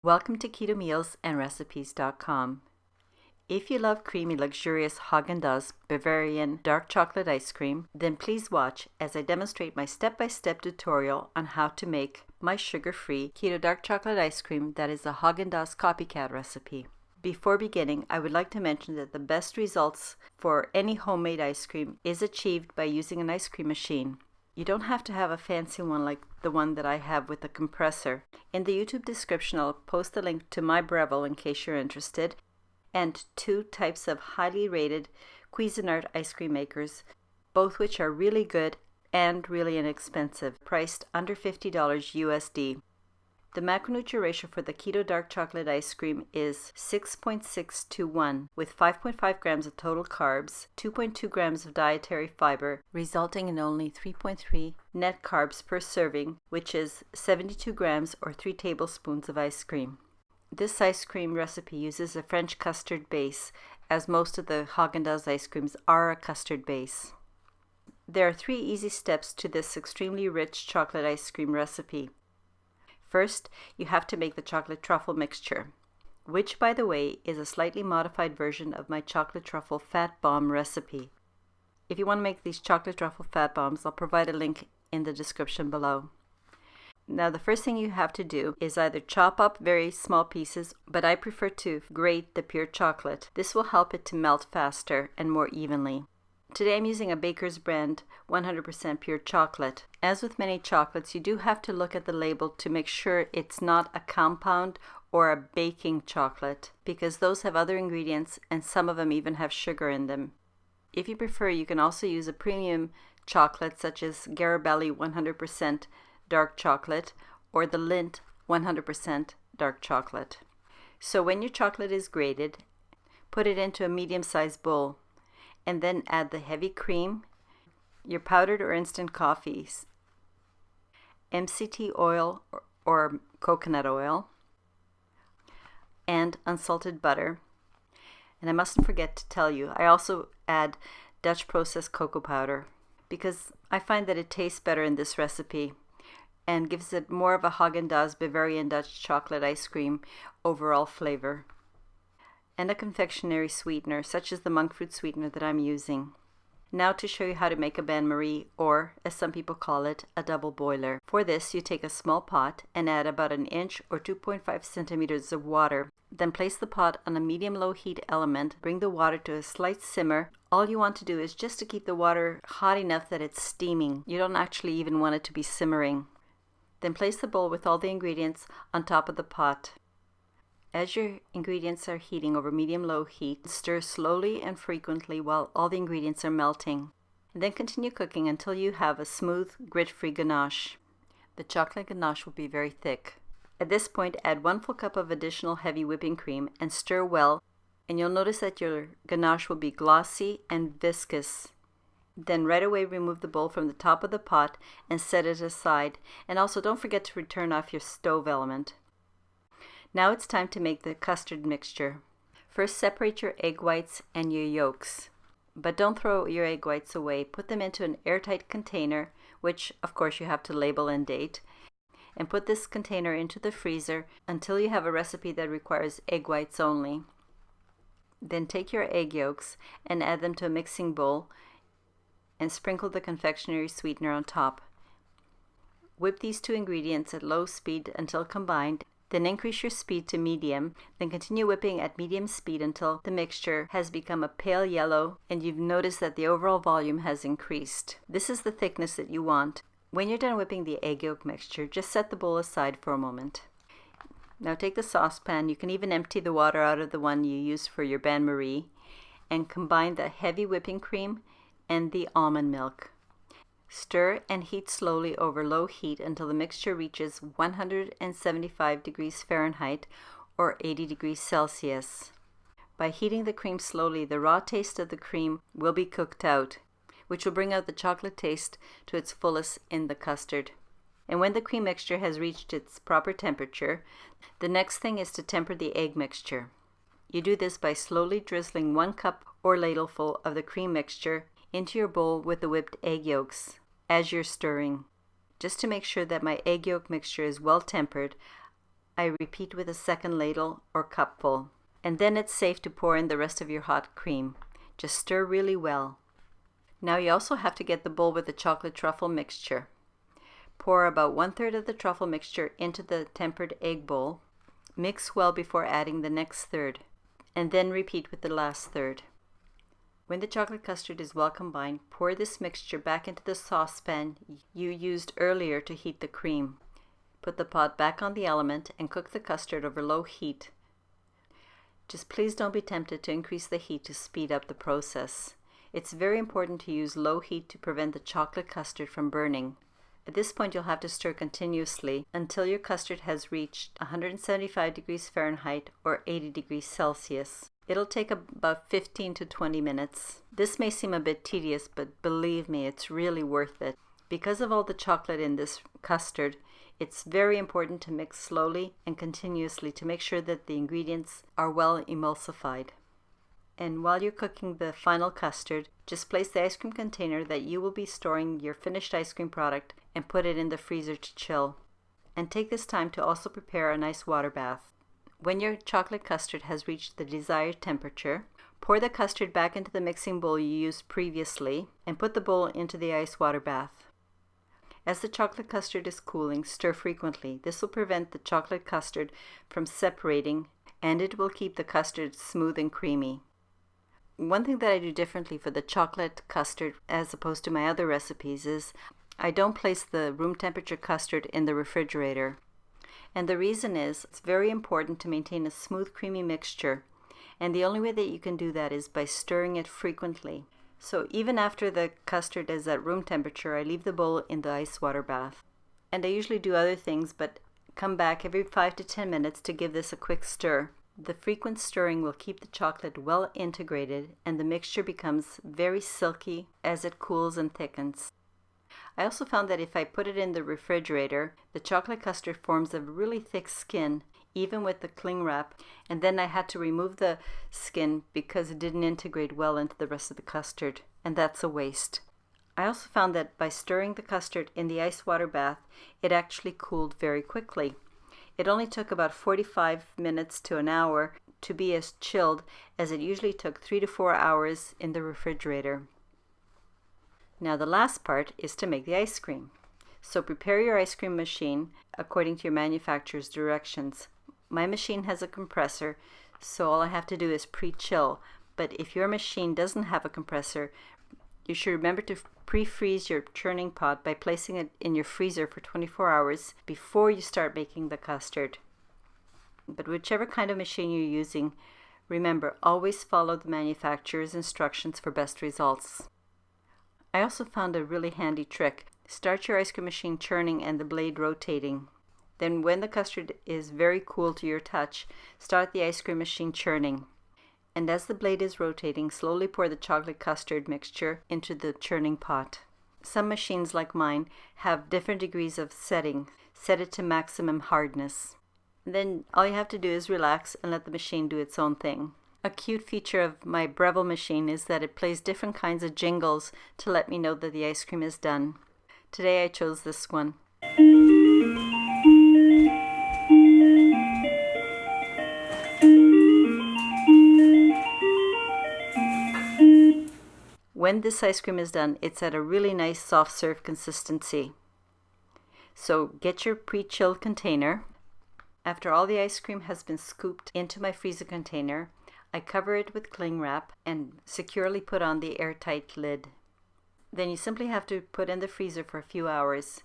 Welcome to ketomealsandrecipes.com. If you love creamy, luxurious Haagen Dazs Bavarian dark chocolate ice cream, then please watch as I demonstrate my step-by-step tutorial on how to make my sugar-free keto dark chocolate ice cream that is a Haagen Dazs copycat recipe. Before beginning, I would like to mention that the best results for any homemade ice cream is achieved by using an ice cream machine. You don't have to have a fancy one like the one that I have with a compressor. In the YouTube description, I'll post a link to my Breville in case you're interested, and 2 types of highly rated Cuisinart ice cream makers, both which are really good and really inexpensive, priced under $50 USD. The macronutrient ratio for the keto dark chocolate ice cream is 6.6 to 1, with 5.5 grams of total carbs, 2.2 grams of dietary fiber, resulting in only 3.3 net carbs per serving, which is 72 grams or 3 tablespoons of ice cream. This ice cream recipe uses a French custard base, as most of the Haagen Dazs ice creams are a custard base. There are 3 easy steps to this extremely rich chocolate ice cream recipe. First, you have to make the chocolate truffle mixture, which, by the way, is a slightly modified version of my chocolate truffle fat bomb recipe. If you want to make these chocolate truffle fat bombs, I'll provide a link in the description below. Now, the first thing you have to do is either chop up very small pieces, but I prefer to grate the pure chocolate. This will help it to melt faster and more evenly. Today I'm using a Baker's brand 100% pure chocolate. As with many chocolates, you do have to look at the label to make sure it's not a compound or a baking chocolate, because those have other ingredients and some of them even have sugar in them. If you prefer, you can also use a premium chocolate such as Garibaldi 100% dark chocolate or the Lindt 100% dark chocolate. So when your chocolate is grated, put it into a medium-sized bowl, and then add the heavy cream, your powdered or instant coffees, MCT oil or coconut oil, and unsalted butter. And I mustn't forget to tell you, I also add Dutch processed cocoa powder because I find that it tastes better in this recipe and gives it more of a Haagen Dazs Bavarian Dutch chocolate ice cream overall flavor. And a confectionery sweetener, such as the monk fruit sweetener that I'm using. Now to show you how to make a bain-marie, or as some people call it, a double boiler. For this, you take a small pot and add about 1 inch or 2.5 centimeters of water. Then place the pot on a medium-low heat element. Bring the water to a slight simmer. All you want to do is just to keep the water hot enough that it's steaming. You don't actually even want it to be simmering. Then place the bowl with all the ingredients on top of the pot. As your ingredients are heating over medium-low heat, stir slowly and frequently while all the ingredients are melting. And then continue cooking until you have a smooth, grit-free ganache. The chocolate ganache will be very thick. At this point, add 1 full cup of additional heavy whipping cream and stir well, and you'll notice that your ganache will be glossy and viscous. Then right away remove the bowl from the top of the pot and set it aside. And also don't forget to turn off your stove element. Now it's time to make the custard mixture. First, separate your egg whites and your yolks. But don't throw your egg whites away. Put them into an airtight container, which of course you have to label and date. And put this container into the freezer until you have a recipe that requires egg whites only. Then take your egg yolks and add them to a mixing bowl and sprinkle the confectionery sweetener on top. Whip these 2 ingredients at low speed until combined. Then increase your speed to medium, then continue whipping at medium speed until the mixture has become a pale yellow and you've noticed that the overall volume has increased. This is the thickness that you want. When you're done whipping the egg yolk mixture, just set the bowl aside for a moment. Now take the saucepan, you can even empty the water out of the one you use for your bain-marie, and combine the heavy whipping cream and the almond milk. Stir and heat slowly over low heat until the mixture reaches 175 degrees Fahrenheit or 80 degrees Celsius. By heating the cream slowly, the raw taste of the cream will be cooked out, which will bring out the chocolate taste to its fullest in the custard. And when the cream mixture has reached its proper temperature, the next thing is to temper the egg mixture. You do this by slowly drizzling 1 cup or ladleful of the cream mixture into your bowl with the whipped egg yolks as you're stirring. Just to make sure that my egg yolk mixture is well tempered, I repeat with a second ladle or cupful. And then it's safe to pour in the rest of your hot cream. Just stir really well. Now you also have to get the bowl with the chocolate truffle mixture. Pour about 1/3 of the truffle mixture into the tempered egg bowl. Mix well before adding the next third, and then repeat with the last third. When the chocolate custard is well combined, pour this mixture back into the saucepan you used earlier to heat the cream. Put the pot back on the element and cook the custard over low heat. Just please don't be tempted to increase the heat to speed up the process. It's very important to use low heat to prevent the chocolate custard from burning. At this point, you'll have to stir continuously until your custard has reached 175 degrees Fahrenheit or 80 degrees Celsius. It'll take about 15 to 20 minutes. This may seem a bit tedious, but believe me, it's really worth it. Because of all the chocolate in this custard, it's very important to mix slowly and continuously to make sure that the ingredients are well emulsified. And while you're cooking the final custard, just place the ice cream container that you will be storing your finished ice cream product and put it in the freezer to chill. And take this time to also prepare a nice water bath. When your chocolate custard has reached the desired temperature, pour the custard back into the mixing bowl you used previously and put the bowl into the ice water bath. As the chocolate custard is cooling, stir frequently. This will prevent the chocolate custard from separating, and it will keep the custard smooth and creamy. One thing that I do differently for the chocolate custard as opposed to my other recipes is I don't place the room temperature custard in the refrigerator. And the reason is it's very important to maintain a smooth, creamy mixture. And the only way that you can do that is by stirring it frequently. So even after the custard is at room temperature, I leave the bowl in the ice water bath. And I usually do other things, but come back every 5 to 10 minutes to give this a quick stir. The frequent stirring will keep the chocolate well integrated and the mixture becomes very silky as it cools and thickens. I also found that if I put it in the refrigerator, the chocolate custard forms a really thick skin, even with the cling wrap, and then I had to remove the skin because it didn't integrate well into the rest of the custard, and that's a waste. I also found that by stirring the custard in the ice water bath, it actually cooled very quickly. It only took about 45 minutes to an hour to be as chilled as it usually took 3 to 4 hours in the refrigerator. Now the last part is to make the ice cream. So prepare your ice cream machine according to your manufacturer's directions. My machine has a compressor, so all I have to do is pre-chill. But if your machine doesn't have a compressor, you should remember to pre-freeze your churning pot by placing it in your freezer for 24 hours before you start making the custard. But whichever kind of machine you're using, remember, always follow the manufacturer's instructions for best results. I also found a really handy trick. Start your ice cream machine churning and the blade rotating. Then when the custard is very cool to your touch, start the ice cream machine churning. And as the blade is rotating, slowly pour the chocolate custard mixture into the churning pot. Some machines like mine have different degrees of setting. Set it to maximum hardness. And then all you have to do is relax and let the machine do its own thing. A cute feature of my Breville machine is that it plays different kinds of jingles to let me know that the ice cream is done. Today I chose this one. When this ice cream is done, it's at a really nice soft serve consistency. So get your pre-chilled container. After all the ice cream has been scooped into my freezer container, I cover it with cling wrap and securely put on the airtight lid. Then you simply have to put in the freezer for a few hours.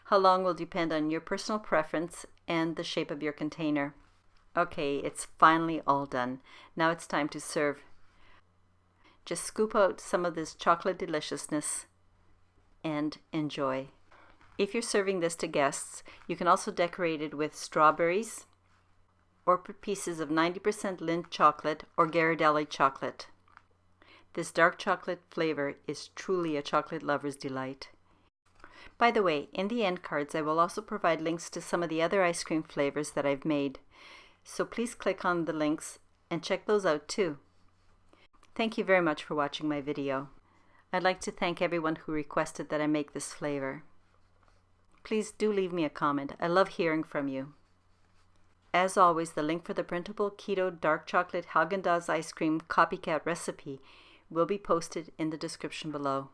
How long will depend on your personal preference and the shape of your container. Okay, it's finally all done. Now it's time to serve. Just scoop out some of this chocolate deliciousness and enjoy. If you're serving this to guests, you can also decorate it with strawberries or put pieces of 90% Lindt chocolate or Ghirardelli chocolate. This dark chocolate flavor is truly a chocolate lover's delight. By the way, in the end cards I will also provide links to some of the other ice cream flavors that I've made. So please click on the links and check those out too. Thank you very much for watching my video. I'd like to thank everyone who requested that I make this flavor. Please do leave me a comment. I love hearing from you. As always, the link for the printable keto dark chocolate Haagen Dazs ice cream copycat recipe will be posted in the description below.